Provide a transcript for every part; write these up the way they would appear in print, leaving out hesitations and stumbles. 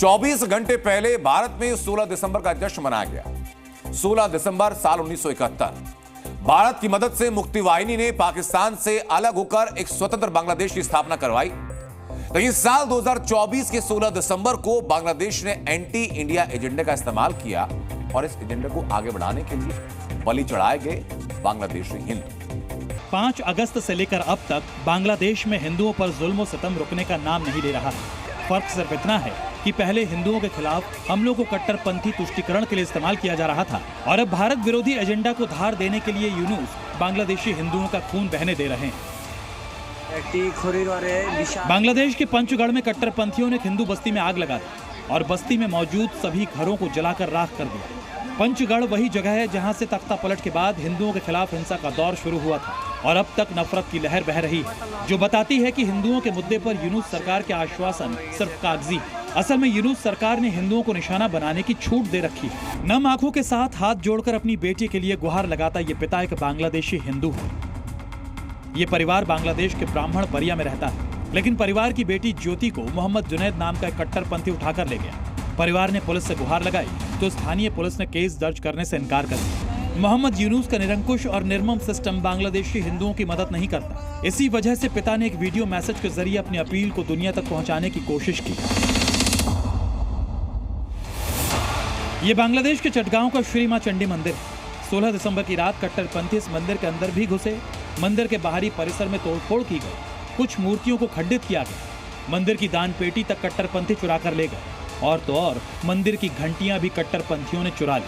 24 घंटे पहले भारत में 16 दिसंबर का जश्न मनाया गया। 16 दिसंबर साल 1971 भारत की मदद से मुक्ति वाहिनी ने पाकिस्तान से अलग होकर एक स्वतंत्र बांग्लादेश की स्थापना करवाई। लेकिन साल 2024 के 16 दिसंबर को बांग्लादेश ने एंटी इंडिया एजेंडे का इस्तेमाल किया और इस एजेंडे को आगे बढ़ाने के लिए बलि चढ़ाए गए बांग्लादेशी हिंदू। 5 अगस्त से लेकर अब तक बांग्लादेश में हिंदुओं पर जुल्म सितम रुकने का नाम नहीं ले रहा है। फर्क सिर्फ इतना है कि पहले हिंदुओं के खिलाफ हमलों को कट्टरपंथी तुष्टीकरण के लिए इस्तेमाल किया जा रहा था और अब भारत विरोधी एजेंडा को धार देने के लिए यूनुस बांग्लादेशी हिंदुओं का खून बहने दे रहे हैं। बांग्लादेश के पंचगढ़ में कट्टरपंथियों ने हिंदू बस्ती में आग लगा दी और बस्ती में मौजूद सभी घरों को जलाकर राख कर दिया। पंचगढ़ वही जगह है जहां से तख्ता पलट के बाद हिंदुओं के खिलाफ हिंसा का दौर शुरू हुआ था और अब तक नफरत की लहर बह रही है, जो बताती है कि हिंदुओं के मुद्दे पर यूनुस सरकार के आश्वासन सिर्फ कागजी। असल में यूनुस सरकार ने हिंदुओं को निशाना बनाने की छूट दे रखी है। नम आंखों के साथ हाथ जोड़कर अपनी बेटी के लिए गुहार लगाता ये पिता एक बांग्लादेशी हिंदू है। ये परिवार बांग्लादेश के ब्राह्मण बरिया में रहता है, लेकिन परिवार की बेटी ज्योति को मोहम्मद जुनैद नाम का एक कट्टरपंथी उठाकर ले गया। परिवार ने पुलिस से गुहार लगाई तो स्थानीय पुलिस ने केस दर्ज करने से इनकार कर दिया। मोहम्मद यूनुस का निरंकुश और निर्मम सिस्टम बांग्लादेशी हिंदुओं की मदद नहीं करता। इसी वजह से पिता ने एक वीडियो मैसेज के जरिए अपनी अपील को दुनिया तक पहुंचाने की कोशिश की। ये बांग्लादेश के चटगांव का श्री मां चंडी मंदिर। 16 दिसंबर की रात कट्टरपंथी इस मंदिर के अंदर भी घुसे। मंदिर के बाहरी परिसर में तोड़फोड़ की गई, कुछ मूर्तियों को खंडित किया गया। मंदिर की दान पेटी तक कट्टरपंथी चुरा कर ले गए और तो और मंदिर की घंटियां भी कट्टरपंथियों ने चुरा ली।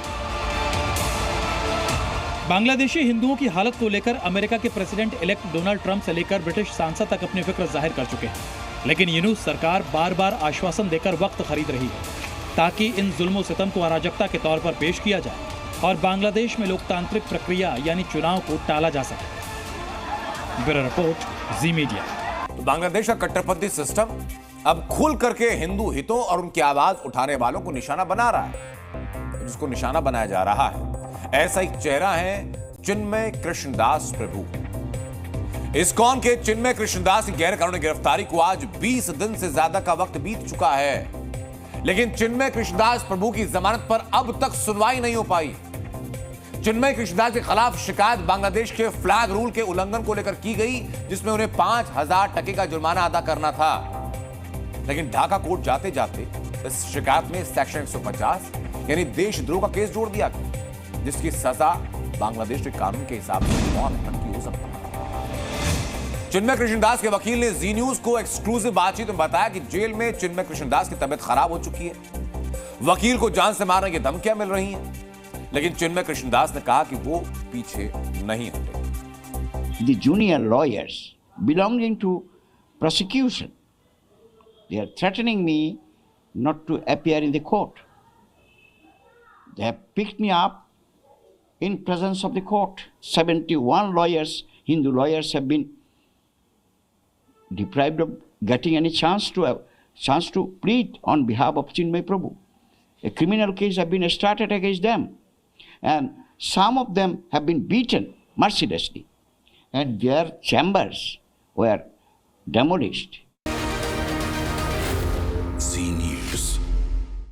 बांग्लादेशी हिंदुओं की हालत को लेकर अमेरिका के प्रेसिडेंट इलेक्ट डोनाल्ड ट्रंप से लेकर ब्रिटिश सांसद तक अपनी फिक्र जाहिर कर चुके हैं, लेकिन यूनुस सरकार बार बार आश्वासन देकर वक्त खरीद रही है ताकि इन जुल्म सितम को अराजकता के तौर पर पेश किया जाए और बांग्लादेश में लोकतांत्रिक प्रक्रिया यानी चुनाव को टाला जा सके। ब्यूरो रिपोर्ट, जी मीडिया। तो बांग्लादेश का कट्टरपंथी सिस्टम अब खुल करके हिंदू हितों और उनकी आवाज उठाने वालों को निशाना बना रहा है। जिसको निशाना बनाया जा रहा है, ऐसा एक चेहरा है चिन्मय कृष्णदास प्रभु। इस्कॉन के चिन्मय कृष्णदास की गैर कानूनी गिरफ्तारी को आज 20 दिन से ज्यादा का वक्त बीत चुका है, लेकिन चिन्मय कृष्णदास प्रभु की जमानत पर अब तक सुनवाई नहीं हो पाई। चिन्मय कृष्णदास के खिलाफ शिकायत बांग्लादेश के फ्लैग रूल के उल्लंघन को लेकर की गई, जिसमें उन्हें 5000 टके का जुर्माना अदा करना था। लेकिन ढाका कोर्ट जाते जाते इस शिकायत में सेक्शन 150 यानी देशद्रोह का केस जोड़ दिया गया, जिसकी सजा बांग्लादेश के कानून के हिसाब से मौत तक की हो सकती है। चिन्मय कृष्णदास के वकील ने जी न्यूज को एक्सक्लूसिव बातचीत में बताया कि जेल में चिन्मय कृष्णदास की तबीयत खराब हो चुकी है। वकील को जान से मारने की धमकियां मिल रही हैं, लेकिन चिन्मय कृष्णदास ने कहा कि वो पीछे नहीं हटे। The junior lawyers belonging to prosecution, they are threatening me not to appear in the court. They have picked me up in presence of the court. 71 lawyers, Hindu lawyers, have been deprived of getting any chance to plead on behalf of Chinmay Prabhu. A criminal case has been started against them, and some of them have been beaten mercilessly, and their chambers were demolished.